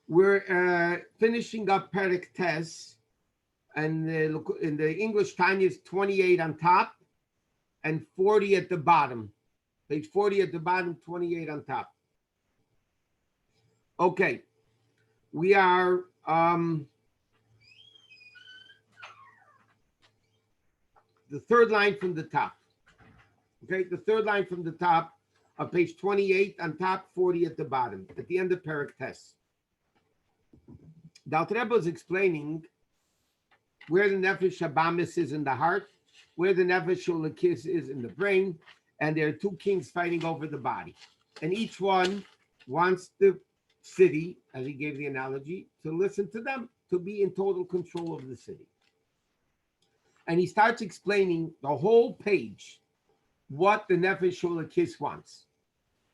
We're finishing up Perek Tes, and in the English Tanya is 28 on top and 40 at the bottom. Page 40 at the bottom, 28 on top. Okay, we are the third line from the top. Okay, the third line from the top of page 28 on top, 40 at the bottom, at the end of Perek Tes. The Alter Rebbe is explaining where the Nefesh Habamis is in the heart, where the Nefesh Sholakis is in the brain, and there are two kings fighting over the body. And each one wants the city, as he gave the analogy, to listen to them, to be in total control of the city. And he starts explaining the whole page what the Nefesh Sholakis wants.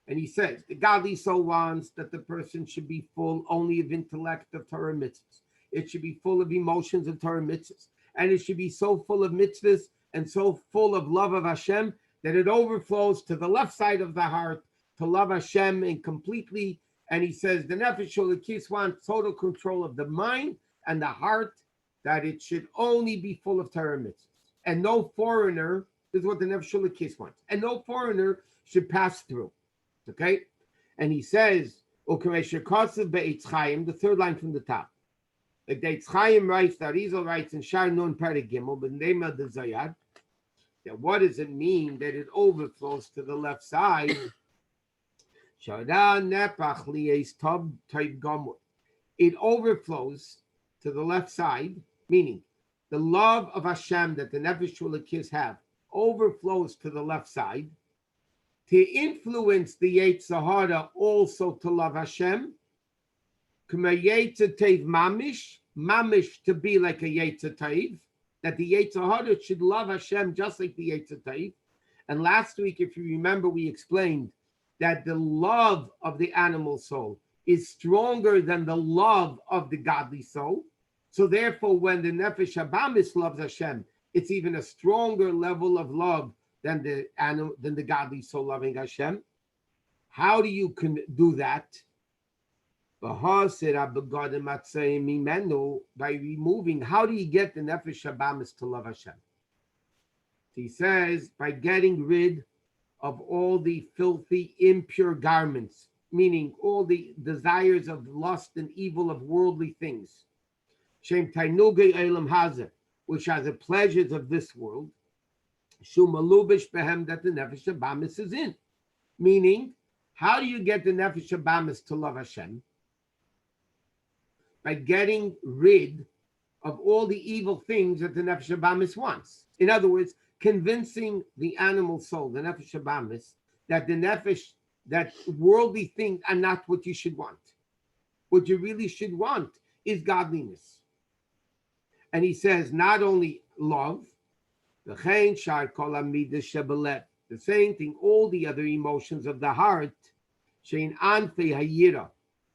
And he says, the godly soul wants that the person should be full only of intellect of Torah mitzvahs. It should be full of emotions of Torah mitzvahs. And it should be so full of mitzvahs and so full of love of Hashem that it overflows to the left side of the heart to love Hashem and completely. And he says, the Nefesh Sholakis wants total control of the mind and the heart, that it should only be full of Torah mitzvahs. And no foreigner, this is what the Nefesh Sholakis wants, and no foreigner should pass through. Okay, and he says, the third line from the top. Like the Eitz Chaim writes, the Arizal writes in Shar Nun Perek Gimel, but name of the Zayad, that what does it mean that it overflows to the left side? It overflows to the left side, meaning the love of Hashem that the Nefesh Sholakis have overflows to the left side, to influence the Yetzer Hara also to love Hashem, mamish to be like a Yetzer Taiv, that the Yetzer Hara should love Hashem just like the Yetzer Taiv. And last week, if you remember, we explained that the love of the animal soul is stronger than the love of the godly soul. So therefore, when the Nefesh Habamis loves Hashem, it's even a stronger level of love than the godly soul loving Hashem. How do you do that? By removing. How do you get the Nefesh Habamis to love Hashem? He says by getting rid of all the filthy, impure garments, meaning all the desires of lust and evil of worldly things, which are the pleasures of this world, that the Nefesh Habamis is in. Meaning, how do you get the Nefesh Habamis to love Hashem? By getting rid of all the evil things that the Nefesh Habamis wants. In other words, convincing the animal soul, the Nefesh Habamis, that the Nefesh, that worldly things are not what you should want. What you really should want is godliness. And he says, not only love, the same thing, all the other emotions of the heart,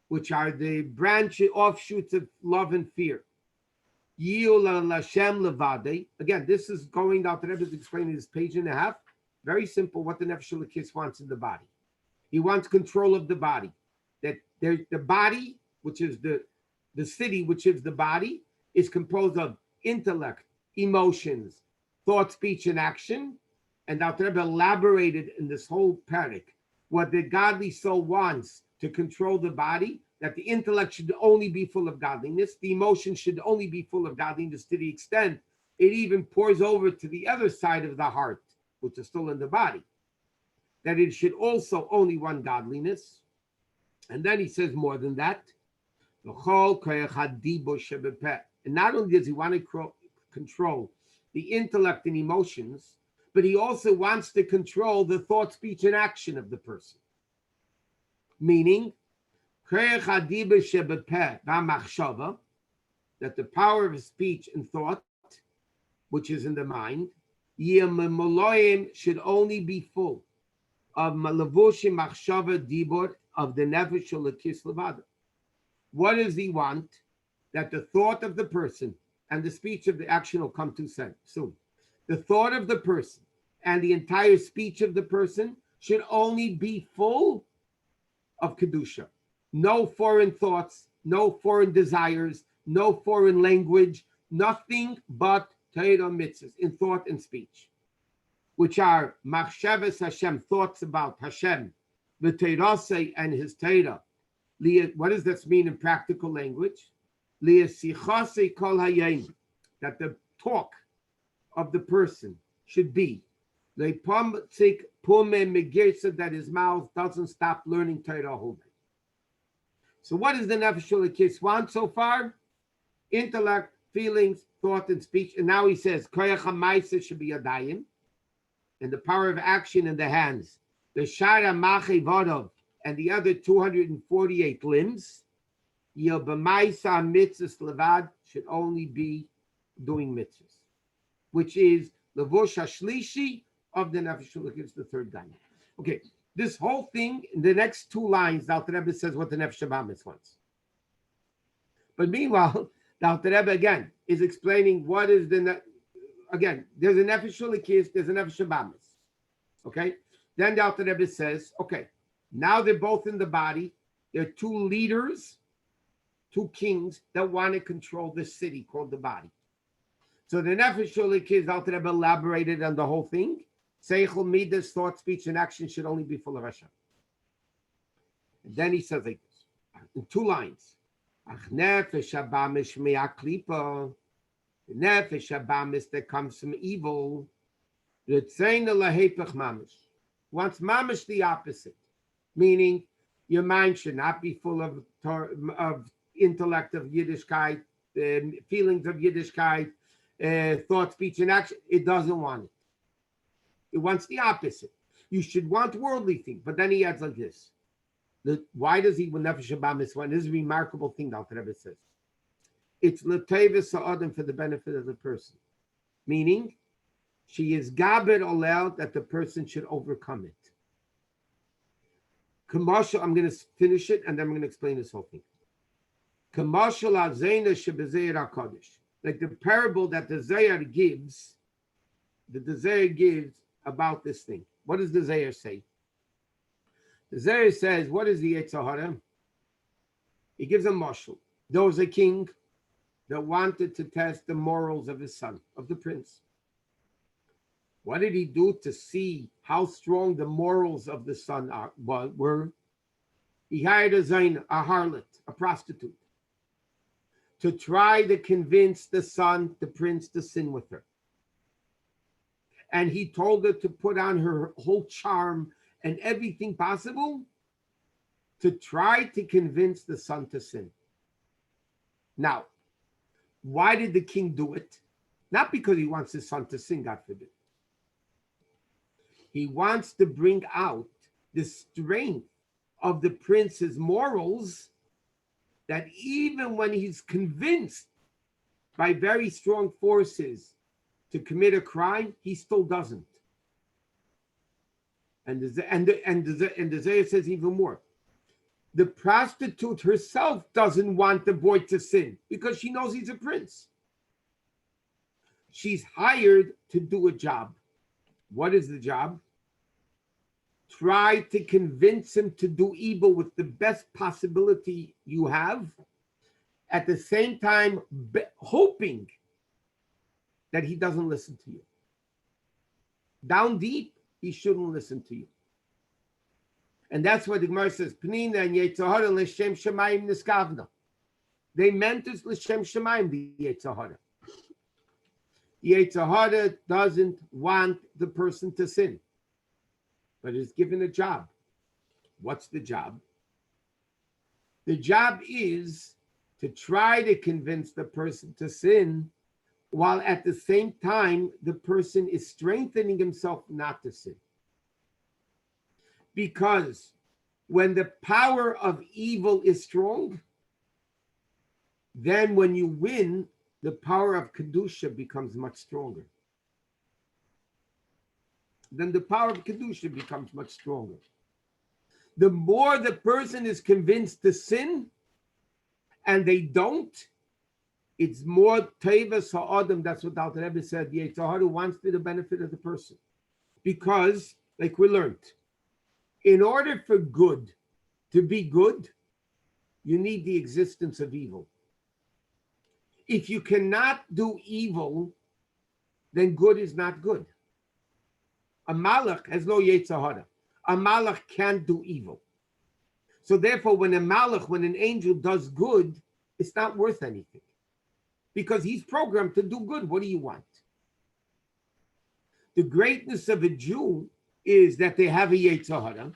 which are the branch offshoots of love and fear. Again, this is going out, the Rebbe is explaining this page and a half. Very simple what the Nefesh Sholakis wants in the body. He wants control of the body. That there's the body, which is the city, which is the body, is composed of intellect, emotions, thought, speech, and action. And Alter Rebbe elaborated in this whole parak what the godly soul wants to control the body, that the intellect should only be full of godliness, the emotion should only be full of godliness to the extent it even pours over to the other side of the heart, which is still in the body, that it should also only want godliness. And then he says more than that. And not only does he want to control the intellect and emotions, but he also wants to control the thought, speech, and action of the person. Meaning, that the power of speech and thought, which is in the mind, should only be full of malavushim machshava dibur of the nefesh sholakis levada. What does he want? That the thought of the person and the speech of the action will come too soon. The thought of the person and the entire speech of the person should only be full of kedusha. No foreign thoughts, no foreign desires, no foreign language, nothing but Torah mitzvahs in thought and speech, which are machshavas Hashem, thoughts about Hashem, the Torah and His Torah. What does this mean in practical language? Liasichase kol hayom, that the talk of the person should be lepamtzik pume megirsa, that his mouth doesn't stop learning Torah whole day. So what does the Nefesh Elokis want so far? Intellect, feelings, thought, and speech. And now he says, Koyach HaMaisa should be Yadayim, and the power of action in the hands. The Shara Mache Vodov, and the other 248 limbs, Yobamaisa Mitzvahs Levad, should only be doing mitzvahs, which is Levosh HaShlishi of the Nefesh Elokis, the third guy. Okay, this whole thing, in the next two lines, the Alter Rebbe says what the Nefesh Habamis wants. But meanwhile, the Alter Rebbe again is explaining what is again, there's a Nefesh Elokis, there's a Nefesh Habamis. Okay? Then the Alter Rebbe says, okay, now they're both in the body. They're two leaders, two kings that want to control this city called the body. So the Nefesh Elokis, Alter Rebbe elaborated on the whole thing. Seichel, midas, thought, speech, and action should only be full of Hashem. And then he says like this, in two lines. Ach nefesh habamis shmea klipa. The nefesh habamis that comes from evil. Ritzeina lahepech mamish. Wants mamish the opposite. Meaning, your mind should not be full of intellect of Yiddishkeit, feelings of Yiddishkeit, thought, speech, and action. It doesn't want it. It wants the opposite. You should want worldly things. But then he adds like this. Why does he, when Nefesh Habamis want? This is a remarkable thing, the Alter Rebbe says. It's l'teva sa'adim, for the benefit of the person. Meaning, she is gaber olel, that the person should overcome it. Kamashal, I'm going to finish it, and then I'm going to explain this whole thing. Kamashal azena shebezeir HaKadosh. Like the parable that the Zohar gives, about this thing. What does the Zohar say? The Zohar says, what is the Yetzer Hara? He gives a mashal. There was a king that wanted to test the morals of his son, of the prince. What did he do to see how strong the morals of the son were? He hired a harlot, a prostitute, to try to convince the son, the prince, to sin with her. And he told her to put on her whole charm and everything possible to try to convince the son to sin. Now, why did the king do it? Not because he wants his son to sin, God forbid. He wants to bring out the strength of the prince's morals, that even when he's convinced by very strong forces to commit a crime, he still doesn't. And the Zohar says even more. The prostitute herself doesn't want the boy to sin because she knows he's a prince. She's hired to do a job. What is the job? Try to convince him to do evil with the best possibility you have, at the same time hoping that he doesn't listen to you. Down deep, he shouldn't listen to you. And that's what the Gemara says, Pnina and Yetzer Hara l'shem shemayim niskavna. They meant it l'shem shemayim, the Yetzer Hara. Yetzer Hara doesn't want the person to sin, but is given a job. What's the job? The job is to try to convince the person to sin, while at the same time, the person is strengthening himself not to sin. Because when the power of evil is strong, then when you win, the power of Kedusha becomes much stronger. Then the power of Kedusha becomes much stronger. The more the person is convinced to sin, and they don't, it's more teva sa'adam. That's what Alter Rebbe said. The Yetzer Hara wants for the benefit of the person. Because, like we learned, in order for good to be good, you need the existence of evil. If you cannot do evil, then good is not good. A malach has no yetzer hara. A malach can't do evil. So therefore, when an angel does good, it's not worth anything. Because he's programmed to do good. What do you want? The greatness of a Jew is that they have a yetzer hara,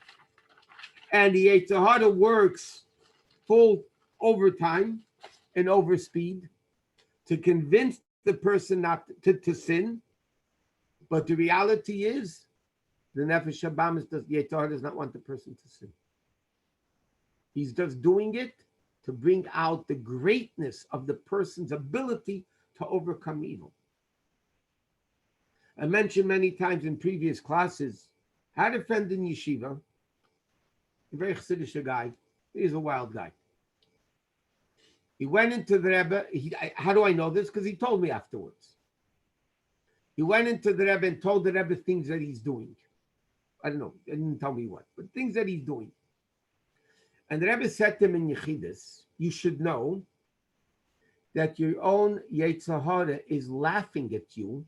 and the yetzer hara works full overtime and overspeed to convince the person not to sin. But the reality is, the Nefesh Habamis yetzer hara does not want the person to sin. He's just doing it to bring out the greatness of the person's ability to overcome evil. I mentioned many times in previous classes, I had a friend in yeshiva, a very chassidish guy. He's a wild guy. He went into the Rebbe. How do I know this? Because he told me afterwards. He went into the Rebbe and told the Rebbe things that he's doing. I don't know. He didn't tell me what, but things that he's doing. And the Rebbe said to him in Yechidus, you should know that your own yetzer hara is laughing at you,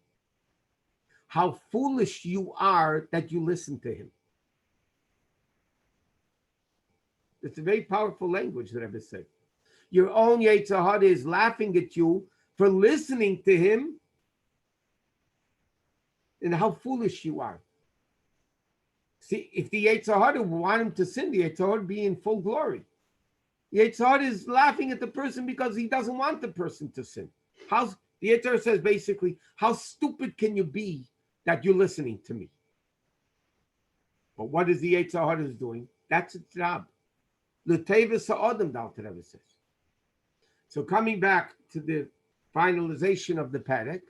how foolish you are that you listen to him. It's a very powerful language, the Rebbe said. Your own yetzer hara is laughing at you for listening to him, and how foolish you are. See, if the yetzer hara want him to sin, the yetzer hara would be in full glory. The yetzer hara is laughing at the person because he doesn't want the person to sin. The yetzer hara says basically, how stupid can you be that you're listening to me? But what is the yetzer hara is doing? That's its job. L'teva sa'odem, the Alter Rebbe says. So coming back to the finalization of the Perek,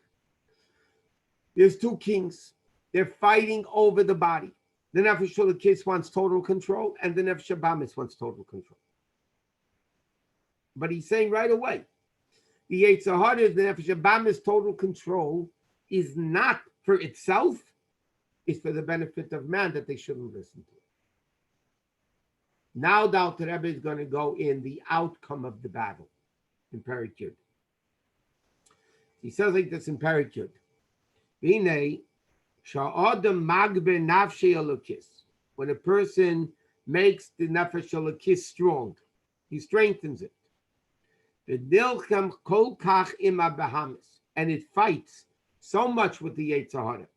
there's two kings. They're fighting over the body. The Nefesh Elokis wants total control, and the Nefesh Habamis wants total control. But he's saying right away, the yetzer hara is the Nefesh Habamis total control is not for itself, it's for the benefit of man that they shouldn't listen to. Now the Alter Rebbe is going to go in the outcome of the battle in Perek Yud. He says like this in Perek Yud. V'hinei sha'adam magber nafshei Elokis. When a person makes the Nefesh Elokis strong, he strengthens it. V'nilchem kol kach ima behamis, and it fights so much with the yetzer hara,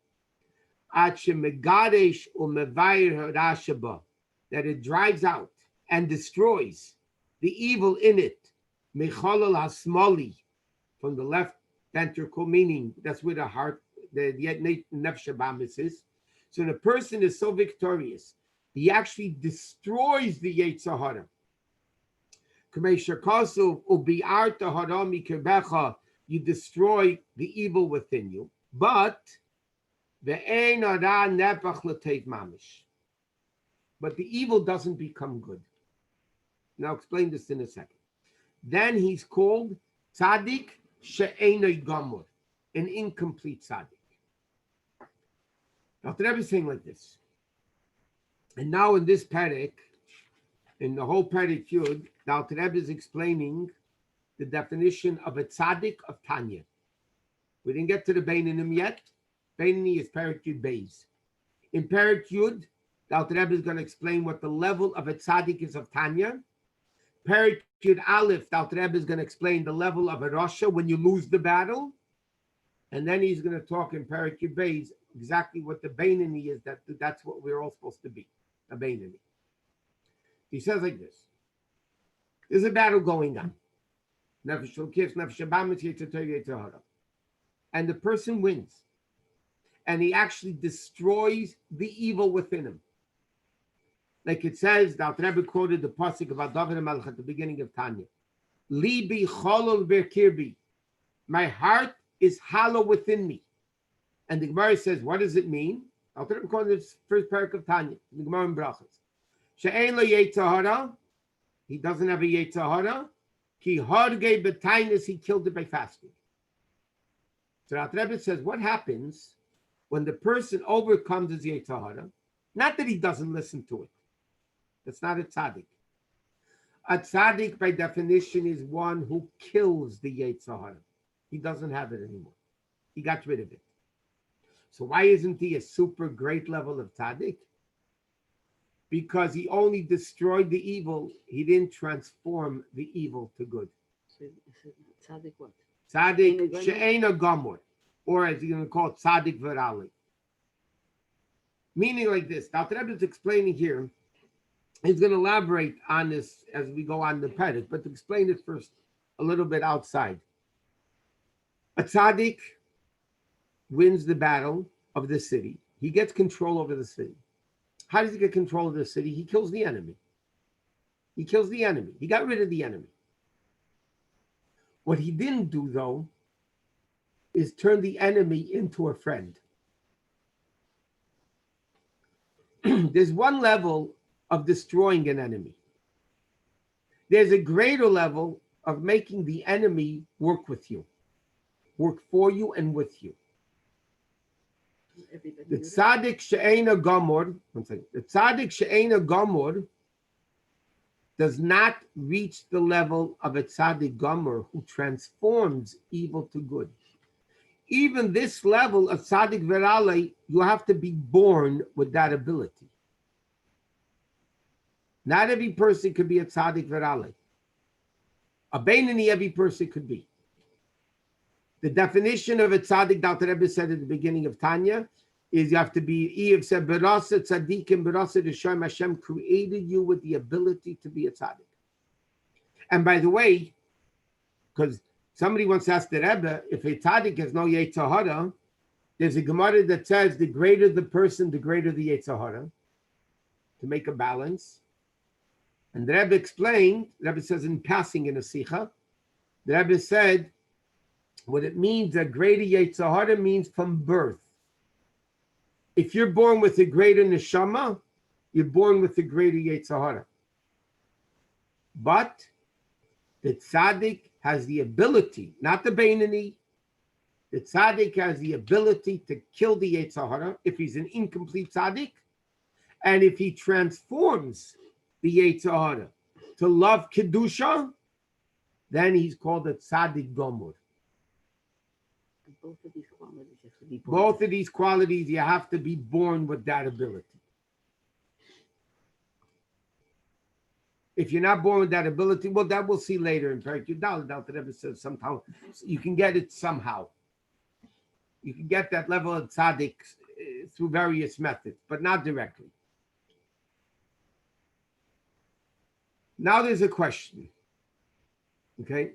ad shemegadesh u'mevayir harashaba, that it drives out and destroys the evil in it, mecholal hasmali, from the left ventricle, meaning that's where the heart, the Nefesh Habamis is. So the person is so victorious, he actually destroys the yetzer hara. You destroy the evil within you, but the evil doesn't become good. Now I'll explain this in a second. Then he's called tzaddik she'enoi gamur, an incomplete tzaddik. Now the Rebbe is saying like this. And now in this Perek, in the whole Perek Yud, the Alter Rebbe is explaining the definition of a tzaddik of Tanya. We didn't get to the Beinanim yet. Beinani is Perek Yud Beis. In Perek Yud, the Alter Rebbe is going to explain what the level of a tzaddik is of Tanya. Perek Yud Aleph, the Alter Rebbe is going to explain the level of a Rasha when you lose the battle. And then he's going to talk in Perek Yud Beis exactly what the Beinani is, that's what we're all supposed to be, a Beinani. He says like this. There's a battle going on. Nefesh Elokis, Nefesh Habamis, yetzer tov, yetzer hara. And the person wins. And he actually destroys the evil within him. Like it says, the Alter Rebbe quoted the pasuk about David HaMelech at the beginning of Tanya. Libi cholol v'kirbi. My heart is hollow within me. And the Gemara says, what does it mean? Alter Rebbe quoted this first parak of Tanya, the Gemara in Brachos. She'ein lo yetzer hara. He doesn't have a yetzer hara. Ki hargei b'tainis, he killed it by fasting. So Alter Rebbe says, what happens when the person overcomes his yetzer hara? Not that he doesn't listen to it. That's not a tzaddik. A tzaddik, by definition, is one who kills the Yetzer Hara. He doesn't have it anymore. He got rid of it. So why isn't he a super great level of tzaddik? Because he only destroyed the evil. He didn't transform the evil to good. So tzaddik what? Tzaddik she'ena gamor, or as you're going to call it, tzaddik virali. Meaning like this. Dr. Rebbe is explaining here. He's going to elaborate on this as we go on the Perek, but to explain it first a little bit outside. A tzaddik wins the battle of the city. He gets control over the city. How does he get control of the city? He kills the enemy. He kills the enemy. He got rid of the enemy. What he didn't do, though, is turn the enemy into a friend. There's one level of destroying an enemy. There's a greater level of making the enemy work with you, work for you and with you. The tzaddik she'ena gamor, the tzaddik she'ena gamor does not reach the level of a tzaddik gamor who transforms evil to good. Even this level of tzaddik virale, you have to be born with that ability. Not every person could be a tzaddik virale. A beinoni, every person could be. The definition of a tzaddik, Dr. Rebbe said at the beginning of Tanya, is you have to be, Eve said, Berasa tzaddikim, Berasa d'shem, Hashem created you with the ability to be a tzaddik. And by the way, because somebody once asked the Rebbe, if a tzaddik has no Yetzer Hara, there's a Gemara that says the greater the person, the greater the Yetzer Hara, to make a balance. And the Rebbe explained, the Rebbe says in passing in a Sikha, the Rebbe said, what it means, a greater Yetzer Hara means from birth. If you're born with a greater neshama, you're born with a greater Yetzer Hara. But the tzaddik has the ability, not the beinoni, the tzaddik has the ability to kill the Yetzer Hara if he's an incomplete tzaddik, and if he transforms the Yetzer Hara to love kedusha, then he's called a tzaddik gomor. Both of these qualities have to be born. Both of these qualities, you have to be born with that ability. If you're not born with that ability, well, that we'll see later in Perek Yudal. Dr. Rebbe says somehow you can get it somehow. You can get that level of tzaddik through various methods, but not directly. Now there's a question. Okay?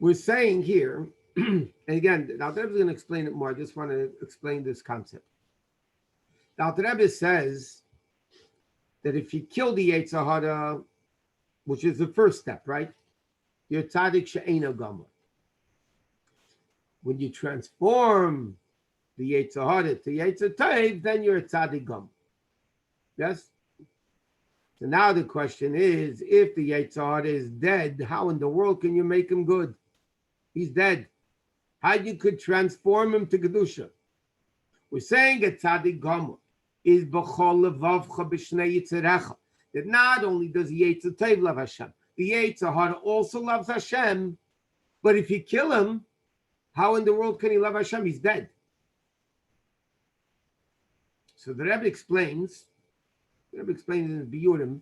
We're saying here, and again, Dr. Rebbe is going to explain it more. I just want to explain this concept. Dr. Rebbe says that if you kill the Yetzer Hara, which is the first step, right? You're tzaddik she'ena gamor. When you transform the Yetzer Hara to Yetzer Tov, then you're a tzaddik gamor. Yes? So now the question is, if the Yetzer Hara is dead, how in the world can you make him good? He's dead. How you could transform him to Kedusha? We're saying a tzaddik gamor is b'chol levavcha b'shnei yitzerecha. That not only does the Yetzer Tov love Hashem, the Yetzer Hara also loves Hashem. But if you kill him, how in the world can he love Hashem? He's dead. So the Rebbe explains. The Rebbe explains in Biyurim.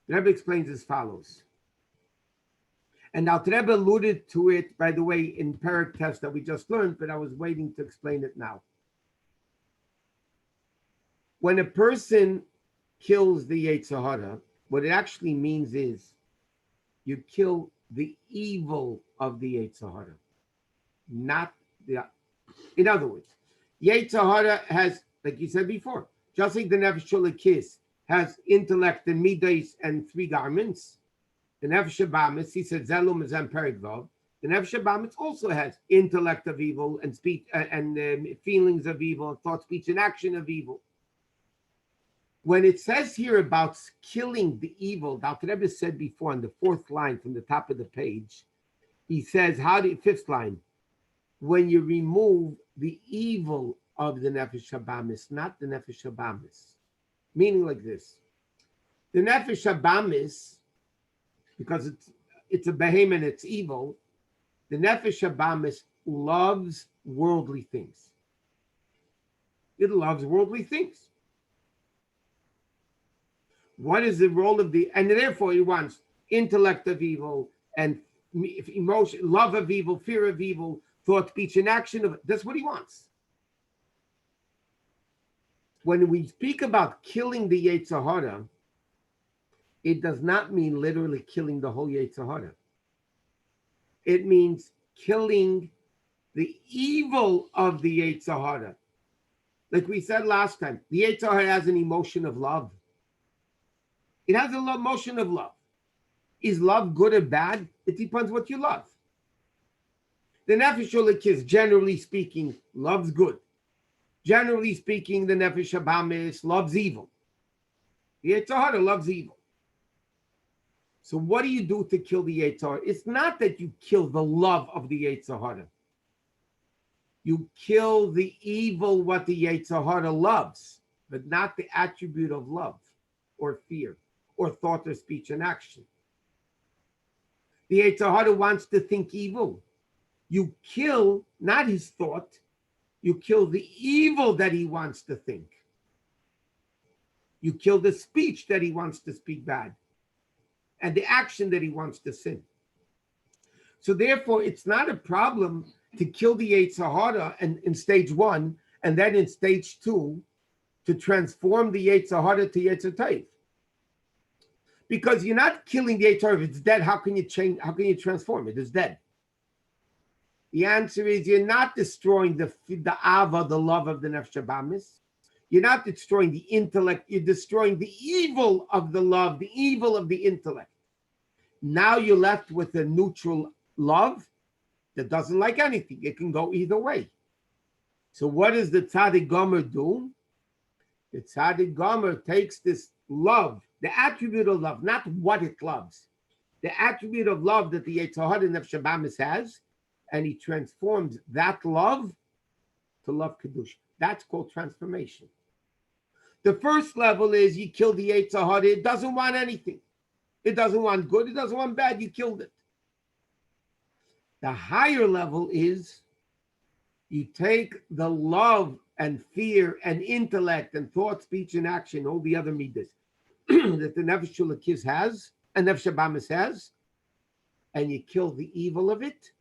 The Rebbe explains as follows. And now the Rebbe alluded to it, by the way, in Perek test that we just learned, but I was waiting to explain it now. When a person kills the Yetzer Hara, what it actually means is you kill the evil of the Yetzer Hara, not the. In other words, Yetzer Hara has, like you said before, just like the Nefesh Shulakis has intellect and midas and three garments. The Nefesh Habamis, he said, Zelum is Perek Vav. The Nefesh Habamis also has intellect of evil and speech and feelings of evil, thought, speech, and action of evil. When it says here about killing the evil, Dr. Rebbe said before on the fourth line from the top of the page, he says, fifth line, when you remove the evil of the Nefesh Habamis, not the Nefesh Habamis. Meaning like this. The nefesh habamis, because it's a behemoth and it's evil, the nefesh habamis loves worldly things. It loves worldly things. What is the role of and therefore it wants intellect of evil and emotion, love of evil, fear of evil, thought, speech, and action of it. That's what he wants. When we speak about killing the Yetzer Hara, it does not mean literally killing the whole Yetzer Hara. It means killing the evil of the Yetzer Hara. Like we said last time, the Yetzer Hara has an emotion of love. It has an emotion of love. Is love good or bad? It depends what you love. The Nefesh Elokis, generally speaking, loves good. Generally speaking, the Nefesh Habamis loves evil. The Yetzer Hara loves evil. So what do you do to kill the Yetzer Hara? It's not that you kill the love of the Yetzer Hara. You kill the evil, what the Yetzer Hara loves, but not the attribute of love or fear or thought or speech and action. The Yetzer Hara wants to think evil. You kill not his thought, you kill the evil that he wants to think. You kill the speech that he wants to speak bad and the action that he wants to sin. So therefore, it's not a problem to kill the Yetzer Hara in stage 1 and then in stage 2 to transform the Yetzer Hara to Yetzer Tov. Because you're not killing the Yetzer Hara. If it's dead, how can you change? How can you transform it? It's dead. The answer is you're not destroying the ava, the love of the nefesh habamis. You're not destroying the intellect. You're destroying the evil of the love, the evil of the intellect. Now you're left with a neutral love that doesn't like anything. It can go either way. So what does the tzaddik gomer do? The tzaddik gomer takes this love, the attribute of love, not what it loves, the attribute of love that the Yetzer Hara nefesh habamis has, and he transforms that love to love kedusha. That's called transformation. The first level is you kill the Yetzer Hara. It doesn't want anything. It doesn't want good. It doesn't want bad. You killed it. The higher level is you take the love and fear and intellect and thought, speech, and action, all the other midas that the Nefesh Elokis has and Nefesh habamis has, and you kill the evil of it,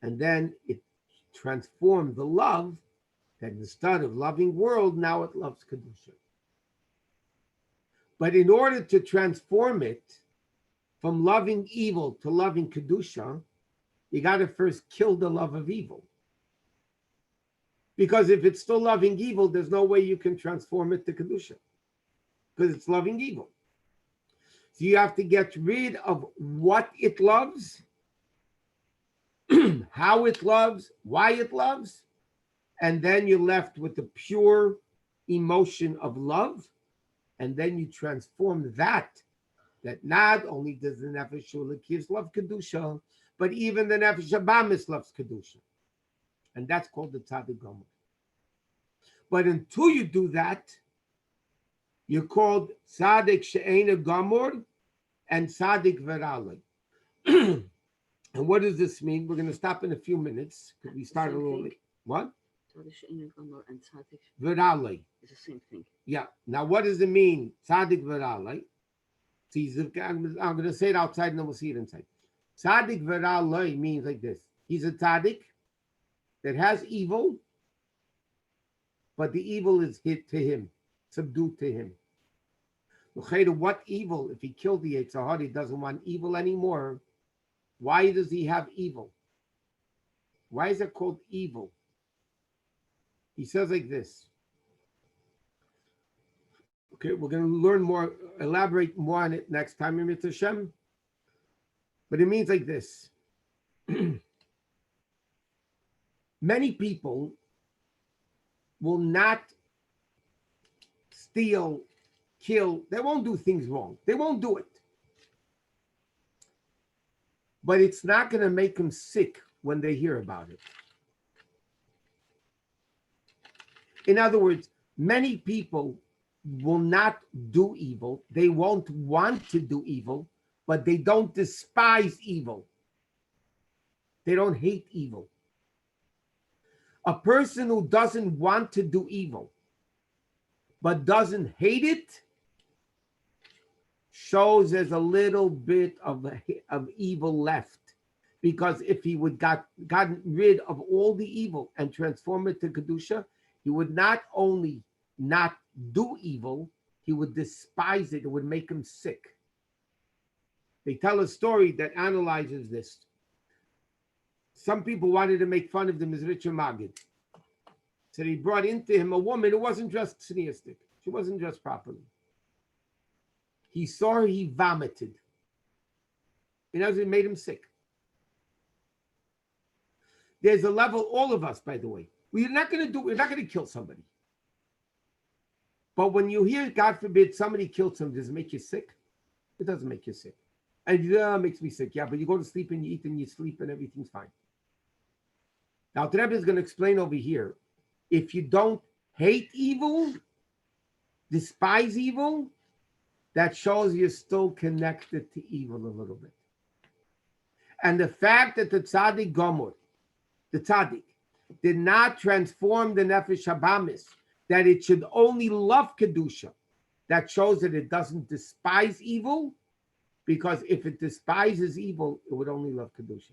and then it transforms the love that instead of loving world, now it loves kedusha. But in order to transform it from loving evil to loving kedusha, you got to first kill the love of evil. Because if it's still loving evil, there's no way you can transform it to kedusha, because it's loving evil. So you have to get rid of what it loves, how it loves, why it loves, and then you're left with the pure emotion of love, and then you transform that not only does the Nefesh Elokis love kedusha, but even the Nefesh habamis loves kedusha, and that's called the tzaddik gomer. But until you do that, you're called tzaddik she'ena gomer and tzaddik veralei. And what does this mean? We're going to stop in a few minutes because we started a little late. What? Tzaddik she'ena gomer and tzaddik veralei is the same thing. Yeah. Now, what does it mean? Tzaddik veralei. See, I'm going to say it outside and then we'll see it inside. Tzaddik veralei means like this. He's a tzaddik that has evil, but the evil is hit to him, subdued to him. What evil? If he killed the Yetzer Hara, he doesn't want evil anymore. Why does he have evil? Why is it called evil? He says like this. Okay, we're going to learn more, elaborate more on it next time in Mitzvah Hashem. But it means like this. Many people will not steal, kill. They won't do things wrong. They won't do it. But it's not going to make them sick when they hear about it. In other words, many people will not do evil. They won't want to do evil, but they don't despise evil. They don't hate evil. A person who doesn't want to do evil, but doesn't hate it, shows there's a little bit of evil left. Because if he would gotten rid of all the evil and transform it to Kedusha, he would not only not do evil, he would despise it. It would make him sick. They tell a story that analyzes this. Some people wanted to make fun of the Mizritcher Maggid. So they brought into him a woman who wasn't dressed tzniistic. She wasn't dressed properly. He saw her, he vomited. It made him sick. There's a level, all of us, by the way, we're not going to kill somebody. But when you hear, God forbid, somebody killed somebody, does it make you sick? It doesn't make you sick. And it makes me sick. Yeah, but you go to sleep and you eat and you sleep and everything's fine. Now, the Rebbe is going to explain over here, if you don't hate evil, despise evil, that shows you're still connected to evil a little bit. And the fact that the tzaddik Gomor, the tzaddik, did not transform the nefesh habamis, that it should only love kedusha, that shows that it doesn't despise evil, because if it despises evil, it would only love kedusha.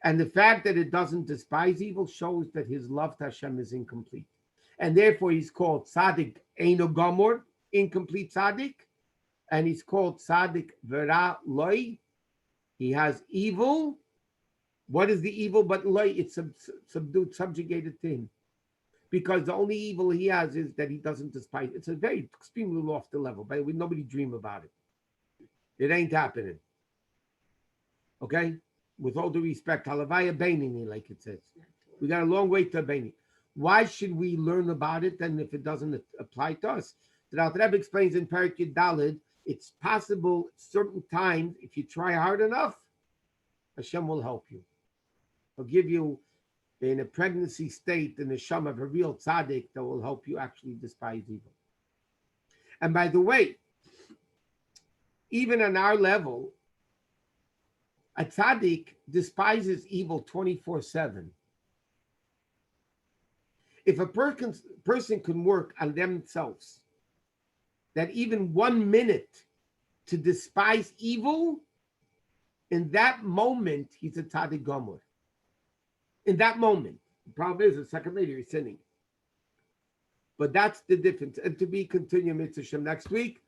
And the fact that it doesn't despise evil shows that his love to Hashem is incomplete. And therefore he's called tzaddik eino gomor, incomplete tzaddik, and he's called tzaddik vera loi. He has evil. What is the evil but loi? It's subdued, subjugated to him. Because the only evil he has is that he doesn't despise. It's a very extremely lofty level. By the way, nobody dream about it. It ain't happening. Okay? With all due respect, halavaya beinini, like it says. We got a long way to beini. Why should we learn about it then if it doesn't apply to us? The Alter Rebbe explains in Perek Yud Daled, it's possible certain times, if you try hard enough, Hashem will help you. He'll give you, in a pregnancy state, the neshama of a real tzaddik that will help you actually despise evil. And by the way, even on our level, a tzaddik despises evil 24/7. If a person can work on themselves, that even 1 minute to despise evil, in that moment, he's a tzaddik gomer. In that moment. The problem is, a second later, he's sinning. But that's the difference. And to be continued, Mitzvah Shem next week.